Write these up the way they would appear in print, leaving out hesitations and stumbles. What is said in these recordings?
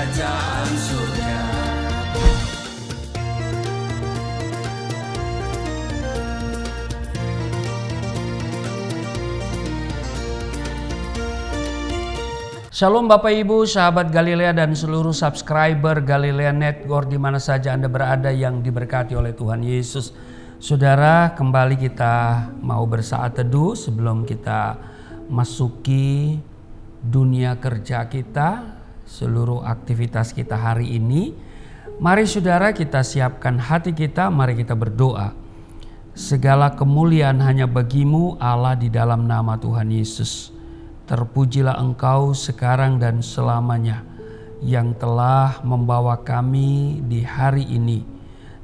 kerajaan surga. Shalom Bapak Ibu, sahabat Galilea dan seluruh subscriber Galilea Network di mana saja Anda berada yang diberkati oleh Tuhan Yesus. Saudara, kembali kita mau bersaat teduh sebelum kita masuki dunia kerja kita, seluruh aktivitas kita hari ini. Mari saudara kita siapkan hati kita, mari kita berdoa. Segala kemuliaan hanya bagi-Mu Allah di dalam nama Tuhan Yesus. Terpujilah Engkau sekarang dan selamanya yang telah membawa kami di hari ini.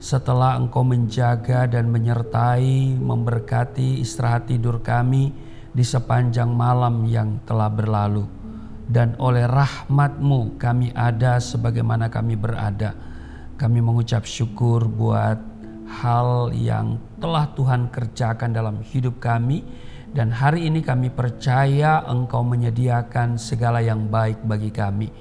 Setelah Engkau menjaga dan menyertai, memberkati istirahat tidur kami di sepanjang malam yang telah berlalu. Dan oleh rahmat-Mu kami ada sebagaimana kami berada. Kami mengucap syukur buat hal yang telah Tuhan kerjakan dalam hidup kami. Dan hari ini kami percaya Engkau menyediakan segala yang baik bagi kami.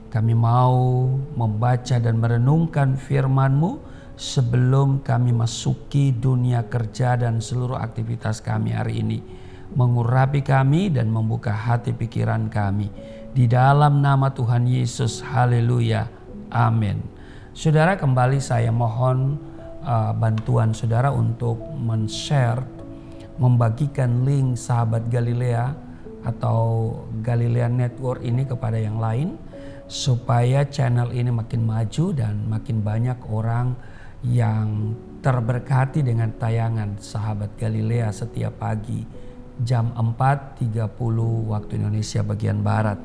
Kami mau membaca dan merenungkan firman-Mu sebelum kami masuki dunia kerja dan seluruh aktivitas kami hari ini. Mengurapi kami dan membuka hati pikiran kami. Di dalam nama Tuhan Yesus, haleluya, amin. Saudara, kembali saya mohon bantuan saudara untuk men-share, membagikan link sahabat Galilea atau Galilea Network ini kepada yang lain supaya channel ini makin maju dan makin banyak orang yang terberkati dengan tayangan sahabat Galilea setiap pagi jam 4.30 waktu Indonesia bagian Barat.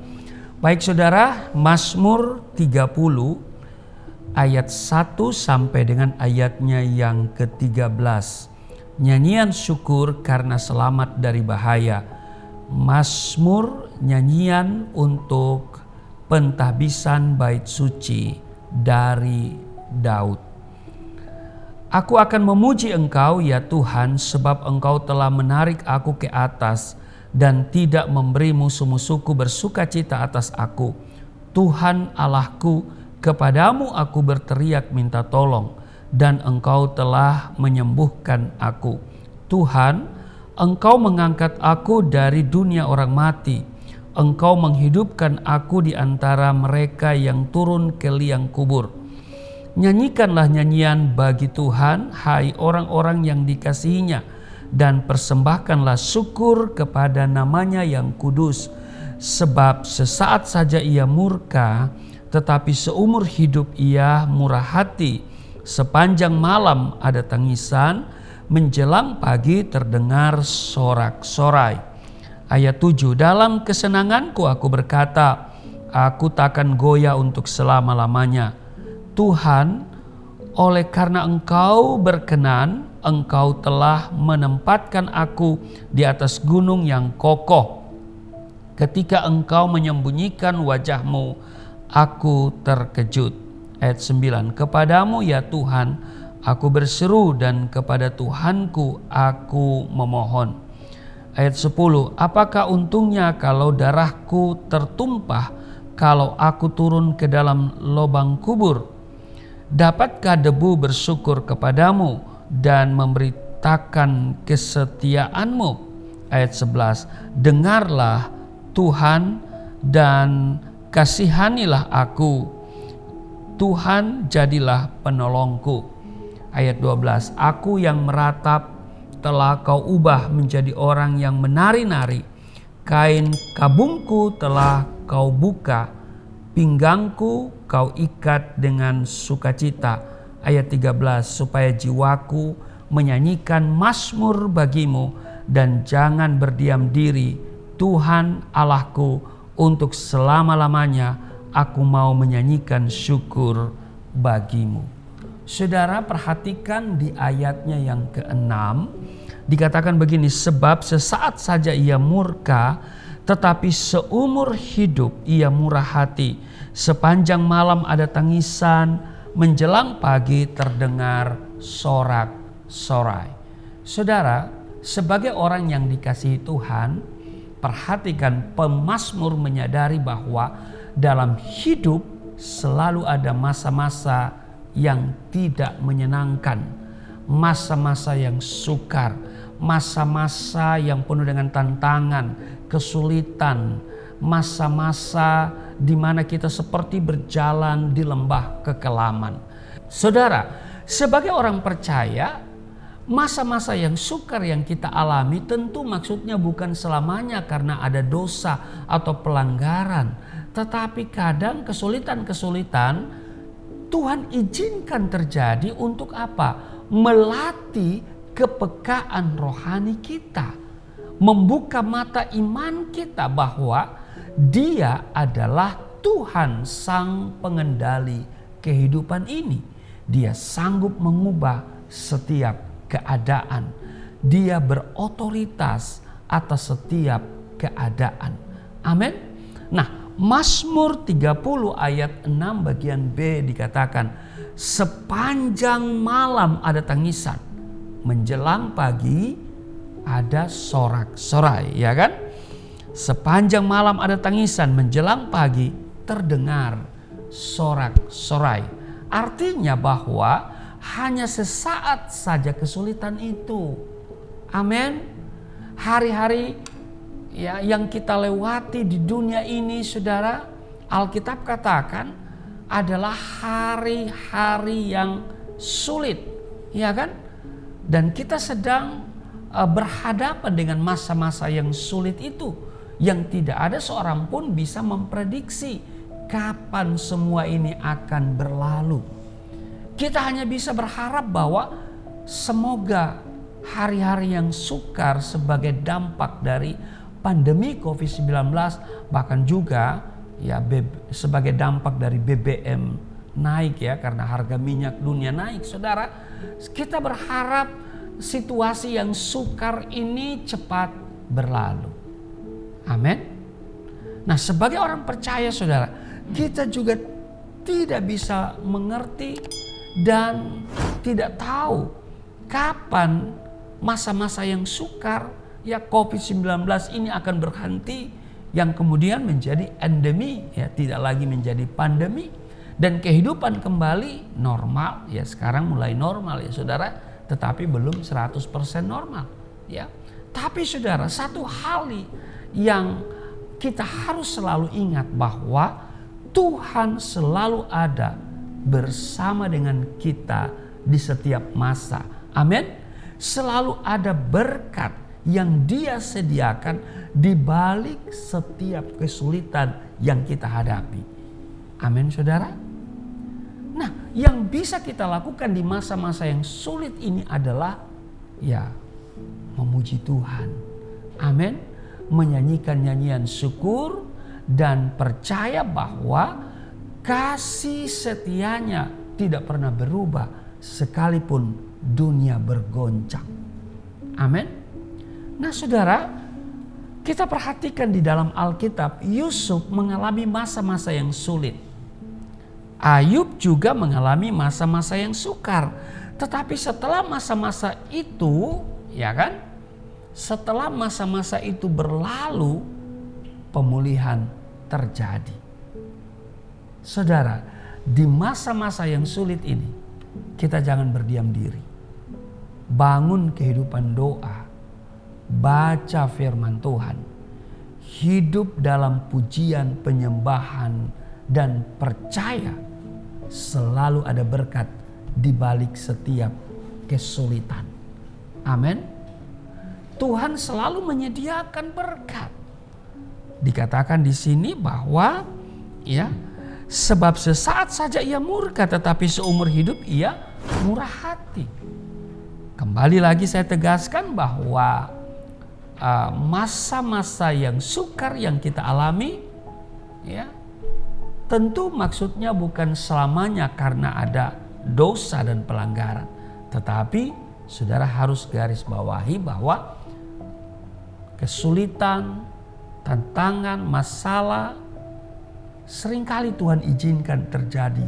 Baik saudara, Mazmur 30 ayat 1 sampai dengan ayatnya yang ke-13. Nyanyian syukur karena selamat dari bahaya. Mazmur nyanyian untuk pentahbisan bait suci dari Daud. Aku akan memuji Engkau ya Tuhan, sebab Engkau telah menarik aku ke atas dan tidak memberi musuh-musuhku bersukacita atas aku. Tuhan Allahku, kepadamu aku berteriak minta tolong, dan Engkau telah menyembuhkan aku. Tuhan, Engkau mengangkat aku dari dunia orang mati. Engkau menghidupkan aku di antara mereka yang turun ke liang kubur. Nyanyikanlah nyanyian bagi Tuhan, hai orang-orang yang dikasihinya, dan persembahkanlah syukur kepada namanya yang kudus. Sebab sesaat saja ia murka, tetapi seumur hidup ia murah hati. Sepanjang malam ada tangisan, menjelang pagi terdengar sorak-sorai. Ayat 7, dalam kesenanganku aku berkata, aku takkan goyah untuk selama-lamanya. Tuhan, oleh karena Engkau berkenan, Engkau telah menempatkan aku di atas gunung yang kokoh. Ketika Engkau menyembunyikan wajah-Mu, aku terkejut. Ayat 9, kepadamu ya Tuhan aku berseru dan kepada Tuhanku aku memohon. Ayat 10, apakah untungnya kalau darahku tertumpah, kalau aku turun ke dalam lubang kubur? Dapatkah debu bersyukur kepadamu dan memberitakan kesetiaan-Mu? Ayat 11, dengarlah Tuhan dan kasihanilah aku. Tuhan jadilah penolongku. Ayat 12, aku yang meratap telah Kau ubah menjadi orang yang menari-nari. Kain kabungku telah Kau buka, pinggangku Kau ikat dengan sukacita. Ayat 13, supaya jiwaku menyanyikan mazmur bagi-Mu dan jangan berdiam diri. Tuhan Allahku, untuk selama-lamanya aku mau menyanyikan syukur bagi-Mu. Saudara, perhatikan di ayatnya yang ke-6. Dikatakan begini, sebab sesaat saja ia murka, tetapi seumur hidup ia murah hati. Sepanjang malam ada tangisan, menjelang pagi terdengar sorak-sorai. Saudara, sebagai orang yang dikasihi Tuhan, perhatikan pemazmur menyadari bahwa dalam hidup selalu ada masa-masa yang tidak menyenangkan, masa-masa yang sukar, masa-masa yang penuh dengan tantangan, kesulitan, masa-masa di mana kita seperti berjalan di lembah kekelaman. Saudara, sebagai orang percaya, masa-masa yang sukar yang kita alami tentu maksudnya bukan selamanya karena ada dosa atau pelanggaran. Tetapi kadang kesulitan-kesulitan Tuhan izinkan terjadi untuk apa? Melatih kepekaan rohani kita. Membuka mata iman kita bahwa Dia adalah Tuhan sang pengendali kehidupan ini. Dia sanggup mengubah setiap keadaan. Dia berotoritas atas setiap keadaan. Amin. Nah, Mazmur 30 ayat 6 bagian B dikatakan, sepanjang malam ada tangisan, menjelang pagi ada sorak-sorai, ya kan? Sepanjang malam ada tangisan, menjelang pagi terdengar sorak-sorai. Artinya bahwa hanya sesaat saja kesulitan itu. Amin. Hari-hari yang kita lewati di dunia ini, saudara, Alkitab katakan adalah hari-hari yang sulit, ya kan? Dan kita sedang berhadapan dengan masa-masa yang sulit itu, yang tidak ada seorang pun bisa memprediksi kapan semua ini akan berlalu. Kita hanya bisa berharap bahwa semoga hari-hari yang sukar sebagai dampak dari pandemi COVID-19, bahkan juga sebagai dampak dari BBM naik ya, karena harga minyak dunia naik, saudara. Kita berharap situasi yang sukar ini cepat berlalu. Amin. Nah, sebagai orang percaya, saudara, kita juga tidak bisa mengerti dan tidak tahu kapan masa-masa yang sukar COVID-19 ini akan berhenti, yang kemudian menjadi endemi, tidak lagi menjadi pandemi, dan kehidupan kembali normal. Sekarang mulai normal saudara, tetapi belum 100% normal Tapi saudara, satu hal yang kita harus selalu ingat bahwa Tuhan selalu ada bersama dengan kita di setiap masa. Amin. Selalu ada berkat yang Dia sediakan di balik setiap kesulitan yang kita hadapi. Amin, saudara. Nah, yang bisa kita lakukan di masa-masa yang sulit ini adalah memuji Tuhan. Amin. Menyanyikan nyanyian syukur dan percaya bahwa kasih setianya tidak pernah berubah sekalipun dunia bergoncang. Amin. Nah, saudara, kita perhatikan di dalam Alkitab, Yusuf mengalami masa-masa yang sulit. Ayub juga mengalami masa-masa yang sukar. Tetapi setelah masa-masa itu, setelah masa-masa itu berlalu, pemulihan terjadi. Saudara, di masa-masa yang sulit ini, kita jangan berdiam diri. Bangun kehidupan doa. Baca firman Tuhan, hidup dalam pujian, penyembahan, dan percaya selalu ada berkat di balik setiap kesulitan. Amin. Tuhan selalu menyediakan berkat. Dikatakan di sini bahwa sebab sesaat saja ia murka, tetapi seumur hidup ia murah hati. Kembali lagi saya tegaskan bahwa masa-masa yang sukar yang kita alami, tentu maksudnya bukan selamanya karena ada dosa dan pelanggaran. Tetapi saudara harus garis bawahi bahwa kesulitan, tantangan, masalah seringkali Tuhan izinkan terjadi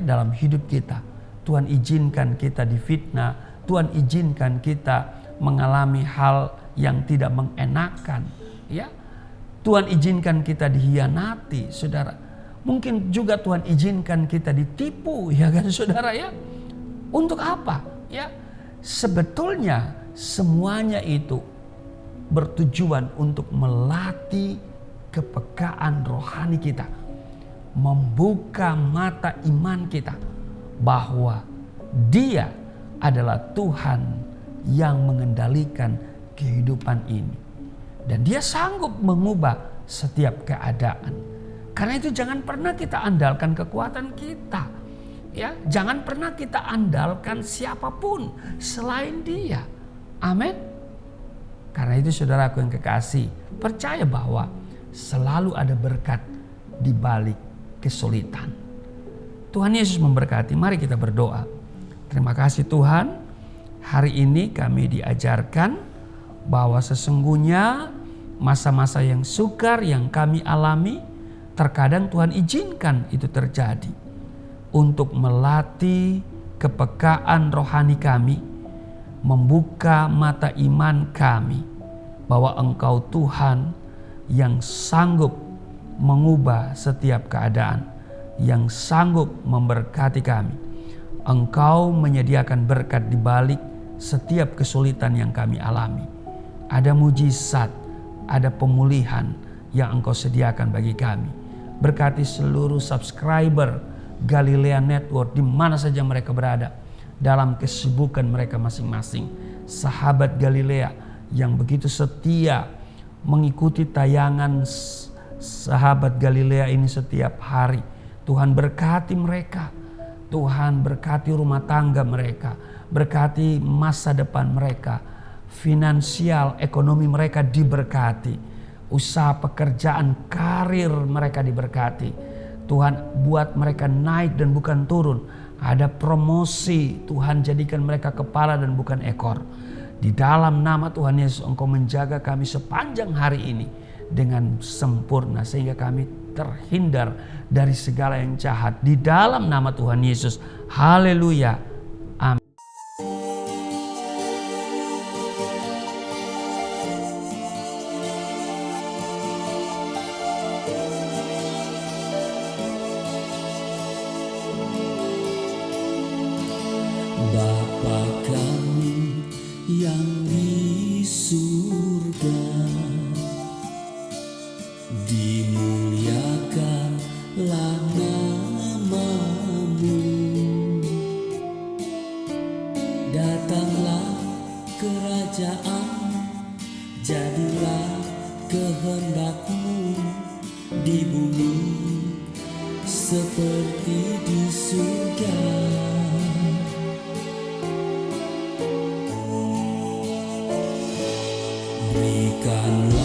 dalam hidup kita. Tuhan izinkan kita difitnah, Tuhan izinkan kita mengalami hal yang tidak mengenakan, Tuhan izinkan kita dihianati, saudara. Mungkin juga Tuhan izinkan kita ditipu, ya kan saudara ya. Untuk apa? Ya, sebetulnya semuanya itu bertujuan untuk melatih kepekaan rohani kita, membuka mata iman kita bahwa Dia adalah Tuhan yang mengendalikan kehidupan ini, dan Dia sanggup mengubah setiap keadaan. Karena itu jangan pernah kita andalkan kekuatan kita, ya, jangan pernah kita andalkan siapapun selain Dia. Amin. Karena itu saudaraku yang kekasih, percaya bahwa selalu ada berkat di balik kesulitan. Tuhan Yesus memberkati. Mari kita berdoa. Terima kasih Tuhan, hari ini kami diajarkan bahwa sesungguhnya masa-masa yang sukar yang kami alami, terkadang Tuhan izinkan itu terjadi untuk melatih kepekaan rohani kami, membuka mata iman kami bahwa Engkau Tuhan yang sanggup mengubah setiap keadaan, yang sanggup memberkati kami. Engkau menyediakan berkat di balik setiap kesulitan yang kami alami. Ada mujizat, ada pemulihan yang Engkau sediakan bagi kami. Berkati seluruh subscriber Galilea Network di mana saja mereka berada, dalam kesibukan mereka masing-masing. Sahabat Galilea yang begitu setia mengikuti tayangan Sahabat Galilea ini setiap hari. Tuhan berkati mereka. Tuhan berkati rumah tangga mereka. Berkati masa depan mereka. Finansial, ekonomi mereka diberkati. Usaha pekerjaan, karir mereka diberkati. Tuhan buat mereka naik dan bukan turun. Ada promosi, Tuhan jadikan mereka kepala dan bukan ekor. Di dalam nama Tuhan Yesus, Engkau menjaga kami sepanjang hari ini dengan sempurna, sehingga kami terhindar dari segala yang jahat. Di dalam nama Tuhan Yesus, haleluya. Amin. Bapa kami yang di surga, dimuliakanlah nama-Mu. Datanglah kerajaan, jadilah kehendak-Mu di bumi seperti di surga. Berikanlah